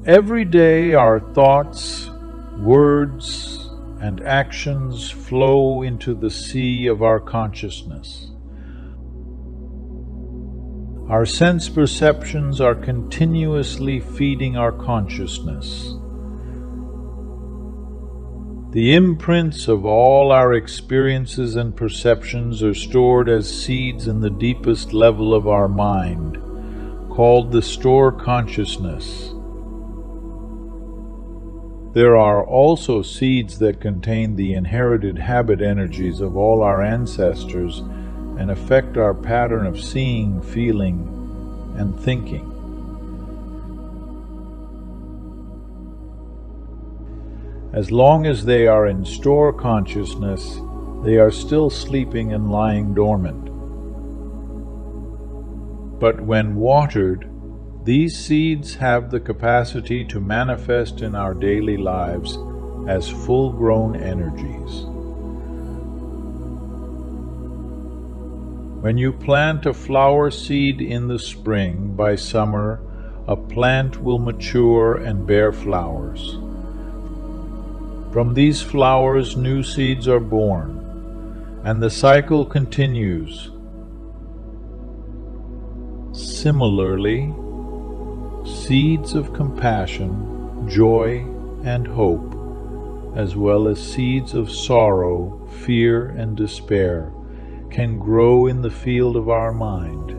Every day our thoughts, words, and actions flow into the sea of our consciousness. Our sense perceptions are continuously feeding our consciousness. The imprints of all our experiences and perceptions are stored as seeds in the deepest level of our mind, called the store consciousness. There are also seeds that contain the inherited habit energies of all our ancestors and affect our pattern of seeing, feeling, and thinking. As long as they are in store consciousness, they are still sleeping and lying dormant. But when watered, these seeds have the capacity to manifest in our daily lives as full-grown energies. When you plant a flower seed in the spring, by summer, a plant will mature and bear flowers. From these flowers, new seeds are born, and the cycle continues. Similarly, seeds of compassion, joy, and hope, as well as seeds of sorrow, fear, and despair, can grow in the field of our mind.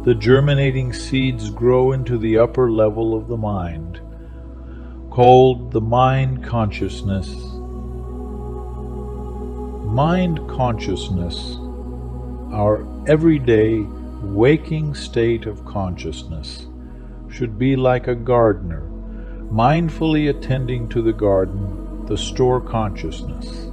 The germinating seeds grow into the upper level of the mind, called the mind consciousness. Mind consciousness, our everyday waking state of consciousness, should be like a gardener, mindfully attending to the garden, the store consciousness.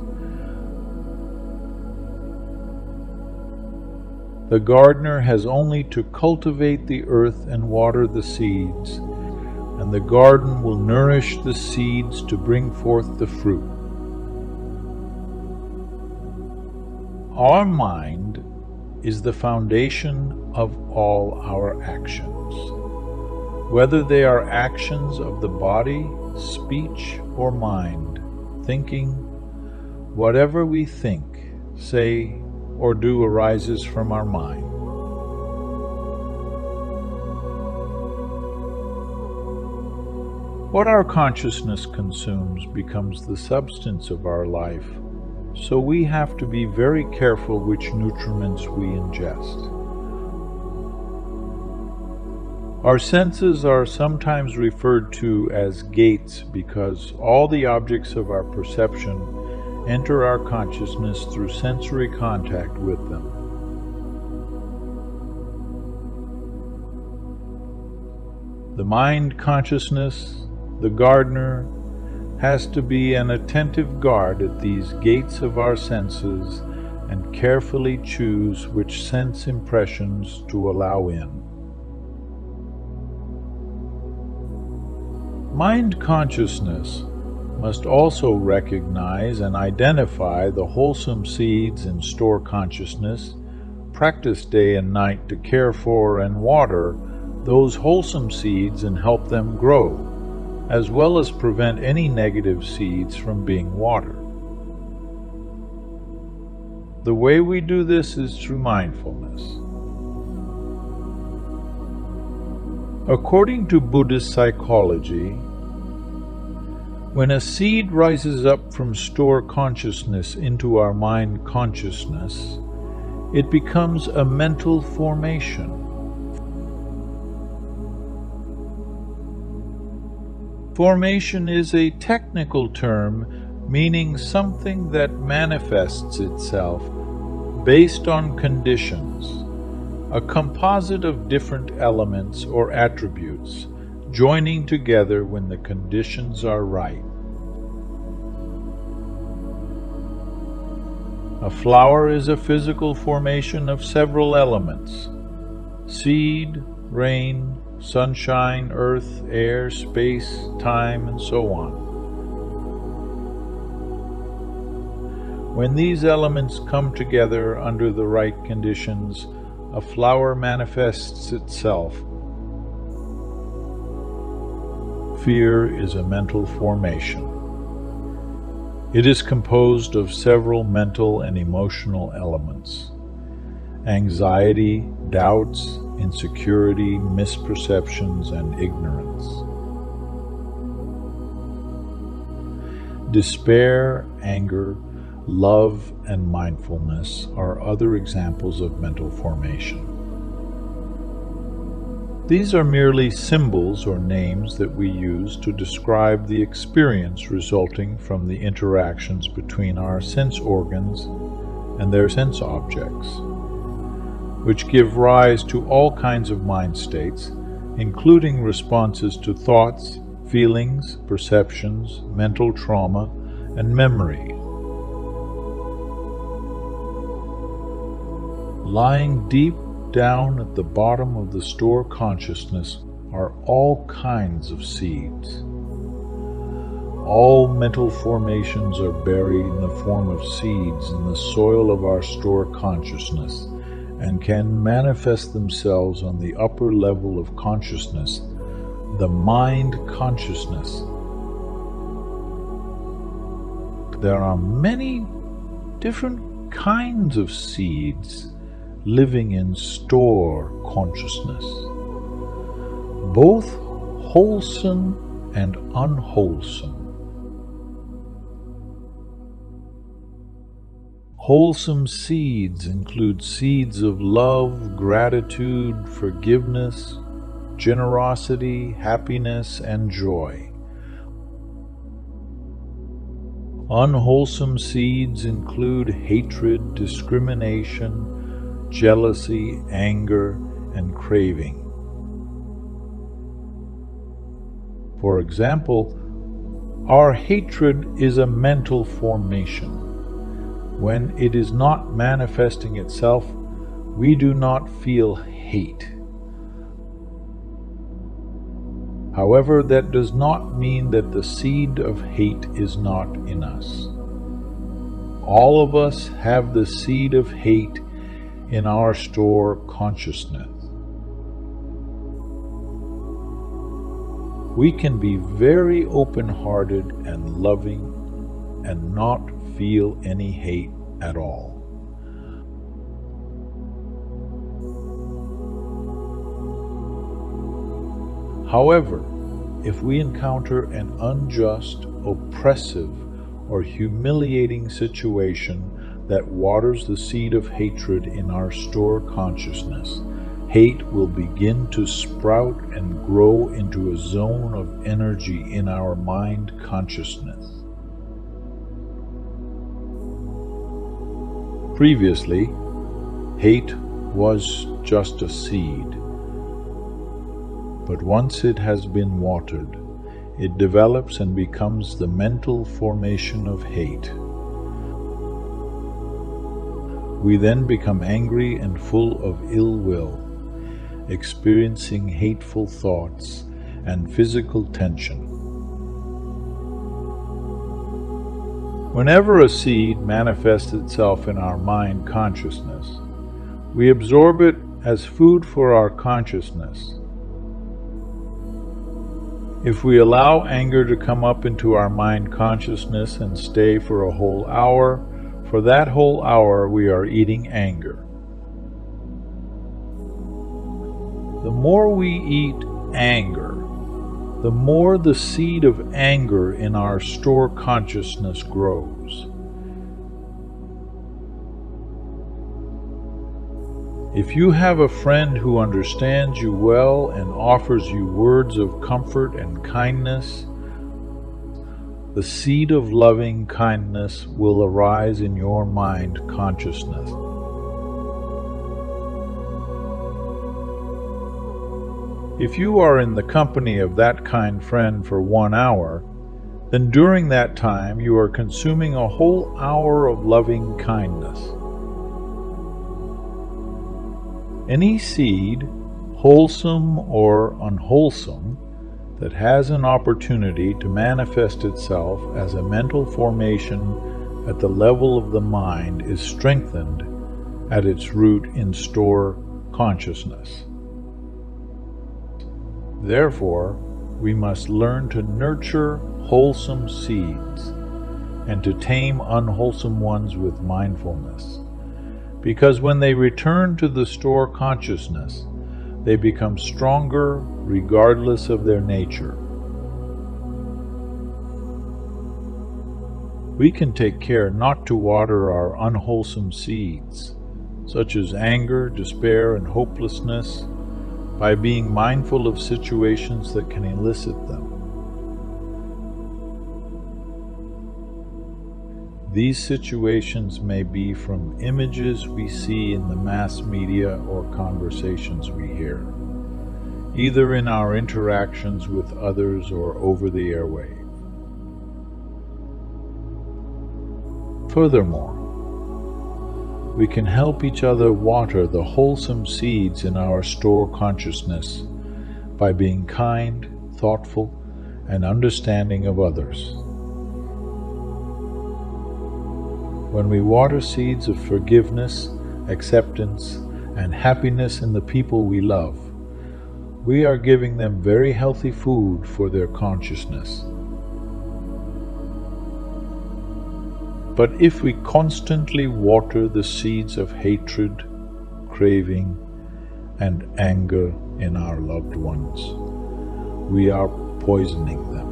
The gardener has only to cultivate the earth and water the seeds, and the garden will nourish the seeds to bring forth the fruit. Our mind is the foundation of all our actions. Whether they are actions of the body, speech, or mind, thinking, whatever we think, say, or do arises from our mind. What our consciousness consumes becomes the substance of our life, so we have to be very careful which nutriments we ingest. Our senses are sometimes referred to as gates because all the objects of our perception enter our consciousness through sensory contact with them. The mind consciousness, the gardener, has to be an attentive guard at these gates of our senses and carefully choose which sense impressions to allow in. Mind consciousness must also recognize and identify the wholesome seeds in store consciousness, practice day and night to care for and water those wholesome seeds and help them grow, as well as prevent any negative seeds from being watered. The way we do this is through mindfulness. According to Buddhist psychology, when a seed rises up from store consciousness into our mind consciousness, it becomes a mental formation. Formation is a technical term meaning something that manifests itself based on conditions, a composite of different elements or attributes, joining together when the conditions are right. A flower is a physical formation of several elements: seed, rain, sunshine, earth, air, space, time, and so on. When these elements come together under the right conditions, a flower manifests itself. Fear is a mental formation. It is composed of several mental and emotional elements: anxiety, doubts, insecurity, misperceptions, and ignorance. Despair, anger, love, and mindfulness are other examples of mental formation. These are merely symbols or names that we use to describe the experience resulting from the interactions between our sense organs and their sense objects, which give rise to all kinds of mind states, including responses to thoughts, feelings, perceptions, mental trauma, and memory. Lying deep down at the bottom of the store consciousness are all kinds of seeds. All mental formations are buried in the form of seeds in the soil of our store consciousness and can manifest themselves on the upper level of consciousness, the mind consciousness. There are many different kinds of seeds living in store consciousness, both wholesome and unwholesome. Wholesome seeds include seeds of love, gratitude, forgiveness, generosity, happiness, and joy. Unwholesome seeds include hatred, discrimination, jealousy, anger, and craving. For example, our hatred is a mental formation. When it is not manifesting itself, we do not feel hate. However, that does not mean that the seed of hate is not in us. All of us have the seed of hate in our store consciousness. We can be very open-hearted and loving and not feel any hate at all. However, if we encounter an unjust, oppressive, or humiliating situation that waters the seed of hatred in our store consciousness, hate will begin to sprout and grow into a zone of energy in our mind consciousness. Previously, hate was just a seed, but once it has been watered, it develops and becomes the mental formation of hate. We then become angry and full of ill will, experiencing hateful thoughts and physical tension. Whenever a seed manifests itself in our mind consciousness, we absorb it as food for our consciousness. If we allow anger to come up into our mind consciousness and stay for a whole hour, for that whole hour we are eating anger. The more we eat anger, the more the seed of anger in our store consciousness grows. If you have a friend who understands you well and offers you words of comfort and kindness, the seed of loving kindness will arise in your mind consciousness. If you are in the company of that kind friend for 1 hour, then during that time you are consuming a whole hour of loving kindness. Any seed, wholesome or unwholesome, that has an opportunity to manifest itself as a mental formation at the level of the mind is strengthened at its root in store consciousness. Therefore, we must learn to nurture wholesome seeds and to tame unwholesome ones with mindfulness. Because when they return to the store consciousness, they become stronger regardless of their nature. We can take care not to water our unwholesome seeds, such as anger, despair, and hopelessness, by being mindful of situations that can elicit them. These situations may be from images we see in the mass media or conversations we hear, either in our interactions with others or over the airwave. Furthermore, we can help each other water the wholesome seeds in our store consciousness by being kind, thoughtful, and understanding of others. When we water seeds of forgiveness, acceptance, and happiness in the people we love, we are giving them very healthy food for their consciousness. But if we constantly water the seeds of hatred, craving, and anger in our loved ones, we are poisoning them.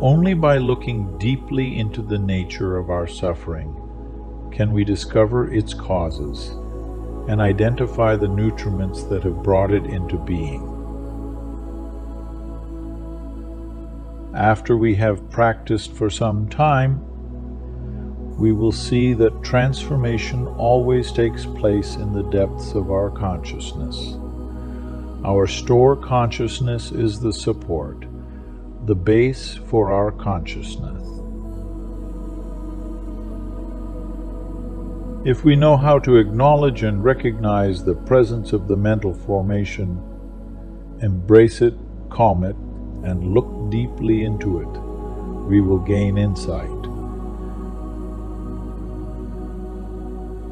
Only by looking deeply into the nature of our suffering can we discover its causes and identify the nutriments that have brought it into being. After we have practiced for some time, we will see that transformation always takes place in the depths of our consciousness. Our store consciousness is the support, the base for our consciousness. If we know how to acknowledge and recognize the presence of the mental formation, embrace it, calm it, and look deeply into it, we will gain insight.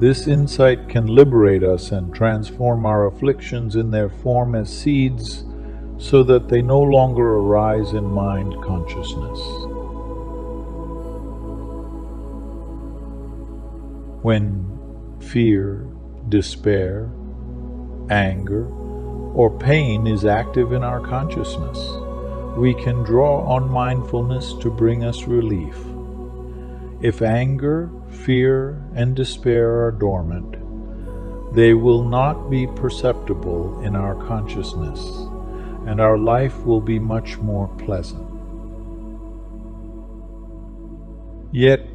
This insight can liberate us and transform our afflictions in their form as seeds so that they no longer arise in mind consciousness. When fear, despair, anger, or pain is active in our consciousness, we can draw on mindfulness to bring us relief. If anger, fear, and despair are dormant, they will not be perceptible in our consciousness, and our life will be much more pleasant. Yet,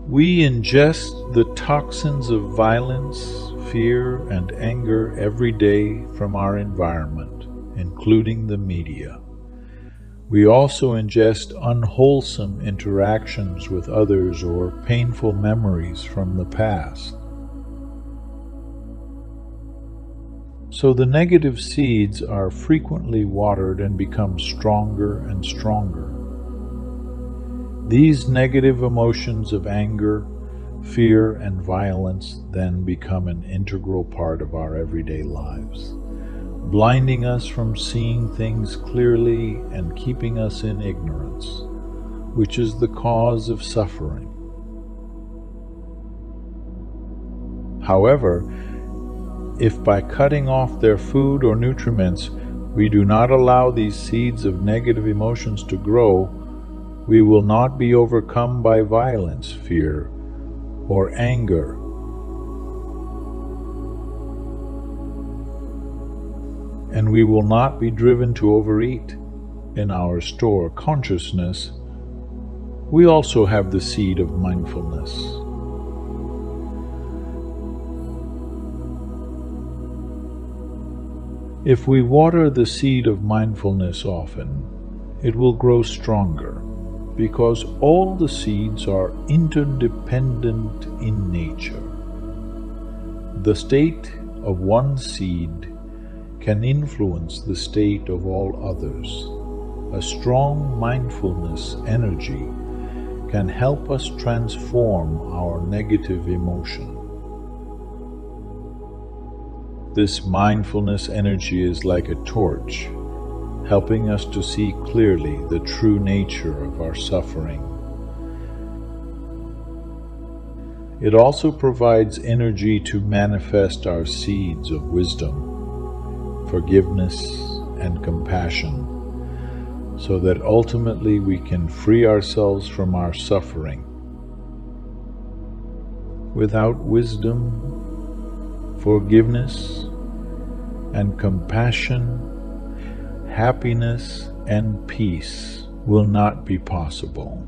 we ingest the toxins of violence, fear, and anger every day from our environment, including the media. We also ingest unwholesome interactions with others or painful memories from the past. So the negative seeds are frequently watered and become stronger and stronger. These negative emotions of anger, fear, and violence then become an integral part of our everyday lives, blinding us from seeing things clearly and keeping us in ignorance, which is the cause of suffering. However, if by cutting off their food or nutriments we do not allow these seeds of negative emotions to grow, we will not be overcome by violence, fear, or anger. And we will not be driven to overeat. In our store consciousness, we also have the seed of mindfulness. If we water the seed of mindfulness often, it will grow stronger, because all the seeds are interdependent in nature. The state of one seed can influence the state of all others. A strong mindfulness energy can help us transform our negative emotion. This mindfulness energy is like a torch, helping us to see clearly the true nature of our suffering. It also provides energy to manifest our seeds of wisdom, forgiveness, and compassion, so that ultimately we can free ourselves from our suffering. Without wisdom, forgiveness, and compassion, happiness and peace will not be possible.